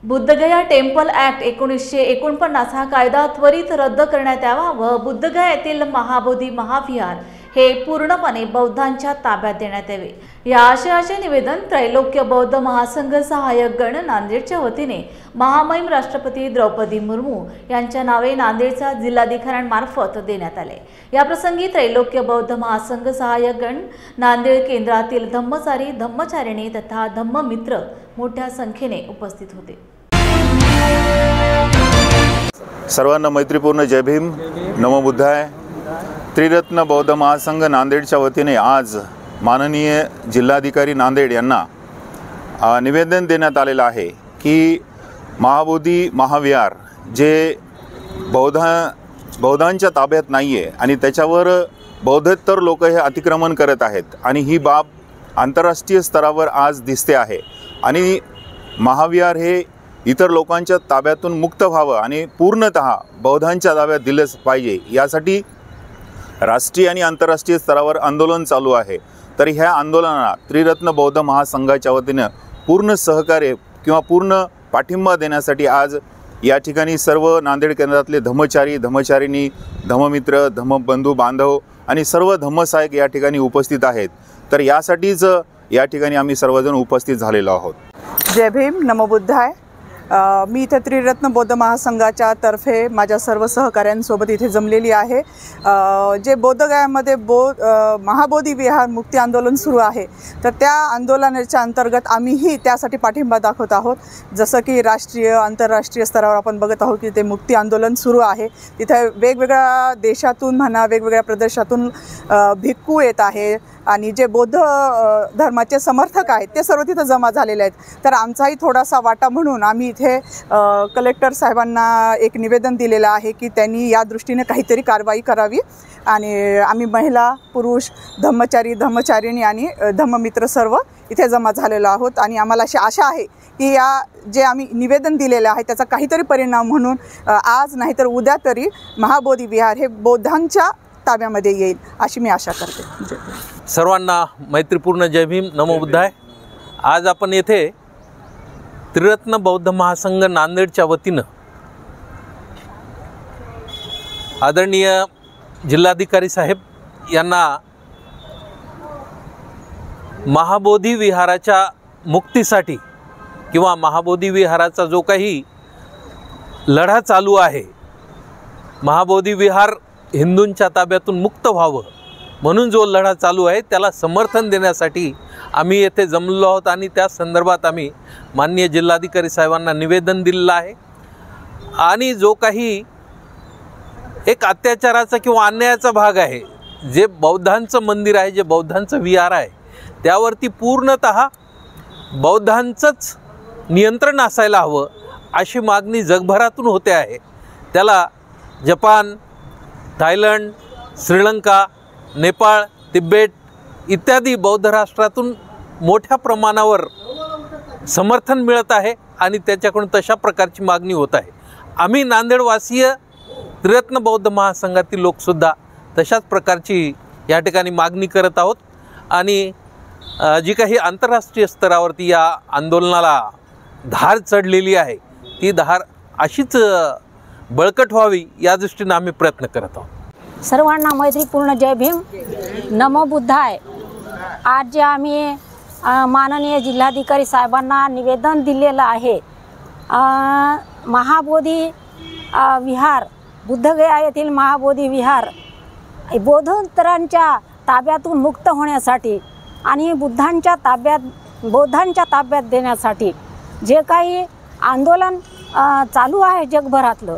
Bodh Gaya temple act 1949 हा कायदा त्वरित रद्द करण्यात यावा व बुद्धगया येथील महाबोधी महाविहार हे पूर्णपणे बौद्धांच्या ताब्यात देण्यात यावे या आशयाचे निवेदन त्रैलोक्य बौद्ध महासंघ सहाय्यक गण नांदेडच्या वतीने महामहिम राष्ट्रपती द्रौपदी मुर्मू यांच्या नावे नांदेडच्या जिल्हाधिकाऱ्यांमार्फत देण्यात आले। या प्रसंगी त्रैलोक्य बौद्ध महासंघ सहाय्यक गण नांदेड केंद्रातील धम्मचारी धम्मचारिणी तथा धम्ममित्र मोठ्या संख्येने उपस्थित होते। सर्वांना मैत्रीपूर्ण जय भीम, नमो बुद्धाय। त्रिरत्न बौद्ध महासंघ नांदेडच्या वतीने आज माननीय जिल्हाधिकारी नांदेड यांना निवेदन देण्यात आलेलं आहे की महाबोधी महाविहार जे बौद्धांच्या ताब्यात नाही आहे आणि त्याच्यावर बौद्धोत्तर लोक हे अतिक्रमण करत आहेत आणि ही बाब आंतरराष्ट्रीय स्तरावर आज दिसते आहे आणि महाविहार हे इतर लोकांच्या ताब्यातून मुक्त व्हावं आणि पूर्णतः बौद्धांच्या ताब्यात दिलंच पाहिजे यासाठी राष्ट्रीय आणि आंतरराष्ट्रीय स्तरावर आंदोलन चालू आहे। तर ह्या आंदोलनाला त्रिरत्न बौद्ध महासंघाच्या वतीने पूर्ण सहकार्य किंवा पूर्ण पाठिंबा देण्यासाठी आज या ठिकाणी सर्व नांदेड केंद्रातले धम्मचारी धम्मचारिणी धम्ममित्र धम्मबंधू बांधव आणि सर्व धम्मसहायक या ठिकाणी उपस्थित आहेत। तर यासाठीच या ठिकाणी आम्ही सर्वजण उपस्थित झालेलो आहोत। जय भीम, नमो बुद्धाय। मी इथे त्रिरत्न बौद्ध महासंघाच्या तर्फे माझ्या सर्व सहकाऱ्यांसोबत इथे जमलेली आहे। जे बोधगयामध्ये महाबोधी विहार मुक्ती आंदोलन सुरू आहे तर त्या आंदोलनाच्या अंतर्गत आम्हीही त्यासाठी पाठिंबा दाखवत आहोत। जसं की राष्ट्रीय आंतरराष्ट्रीय स्तरावर आपण बघत आहोत की ते मुक्ती आंदोलन सुरू आहे। तिथे वेगवेगळ्या देशातून म्हणा वेगवेगळ्या प्रदेशातून भिक्खू येत आहे आणि जे बौद्ध धर्माचे समर्थक आहेत ते सर्व तिथे जमा झालेले आहेत। तर आमचाही थोडासा वाटा म्हणून आम्ही इथे कलेक्टर साहेबांना एक निवेदन दिलेलं आहे की त्यांनी या दृष्टीने काहीतरी कारवाई करावी आणि आम्ही महिला पुरुष धम्मचारी धम्मचारिणी आणि धम्ममित्र सर्व इथे जमा झालेलो आहोत आणि आम्हाला अशी आशा आहे की या जे आम्ही निवेदन दिलेलं आहे त्याचा काहीतरी परिणाम म्हणून आज नाहीतर उद्या तरी महाबोधी विहार हे बौद्धांच्या ताब्यामध्ये येईल अशी मी आशा करते। सर्वांना मैत्रीपूर्ण जय भीम, नमो बुद्धाय। आज आपण येथे त्रिरत्न बौद्ध महासंघ नांदेडच्या वतीनं आदरणीय जिल्हाधिकारी साहेब यांना महाबोधी विहाराच्या मुक्तीसाठी किंवा महाबोधी विहाराचा जो काही लढा चालू आहे, महाबोधी विहार हिंदूंच्या ताब्यातून मुक्त व्हावं म्हणून जो लढा चालू आहे त्याला समर्थन देण्यासाठी आम्ही येथे जमलो आहोत आणि त्या संदर्भात आम्ही माननीय जिल्हाधिकारी साहेबांना निवेदन दिलेलं आहे। आणि जो काही एक अत्याचाराचा किंवा अन्यायाचा भाग आहे, जे बौद्धांचं मंदिर आहे, जे बौद्धांचं विहार आहे, त्यावरती पूर्णतः बौद्धांचंच नियंत्रण असायला हवं अशी मागणी जगभरातून होते आहे। त्याला Japan, Thailand, Sri Lanka, Nepal, Tibet इत्यादी बौद्ध राष्ट्रातून मोठ्या प्रमाणावर समर्थन मिळत आहे आणि त्याच्याकडून तशा प्रकारची मागणी होत आहे। आम्ही नांदेडवासीय त्रिरत्न बौद्ध महासंघातील लोकसुद्धा तशाच प्रकारची या ठिकाणी मागणी करत आहोत आणि जी काही आंतरराष्ट्रीय स्तरावरती या आंदोलनाला धार चढलेली आहे ती धार अशीच बळकट व्हावी या दृष्टीने आम्ही प्रयत्न करत आहोत। सर्वांना मैत्रीपूर्ण जय भीम, नमो बुद्धाय। आज जे आम्ही माननीय जिल्हाधिकारी साहेबांना निवेदन दिलेलं आहे, महाबोधी विहार बुद्धगया येथील महाबोधी विहार बौद्धोत्तरांच्या ताब्यातून मुक्त होण्यासाठी आणि बौद्धांच्या ताब्यात देण्यासाठी जे काही आंदोलन चालू आहे जगभरातलं,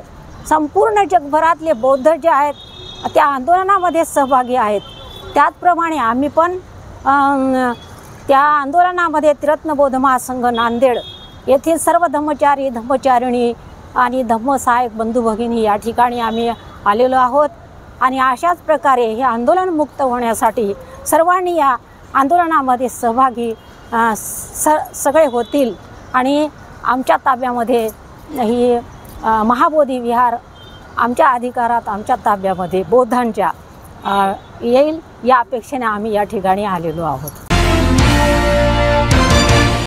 संपूर्ण जगभरातले बौद्ध जे आहेत त्या आंदोलनामध्ये सहभागी आहेत। त्याचप्रमाणे आम्ही पण त्या आंदोलनामध्ये त्रिरत्न बौद्ध महासंघ नांदेड येथील सर्व धम्मचारी धम्मचारिणी आणि धम्मसहायक बंधू भगिनी या ठिकाणी आम्ही आलेलो आहोत आणि अशाच प्रकारे हे आंदोलन मुक्त होण्यासाठी सर्वांनी या आंदोलनामध्ये सहभागी सगळे होतील आणि आमच्या ताब्यामध्ये ही महाबोधी विहार आमच्या अधिकारात आमच्या ताब्यामध्ये बौद्धांच्या येईल या अपेक्षेने आम्ही या ठिकाणी आलेलो आहोत।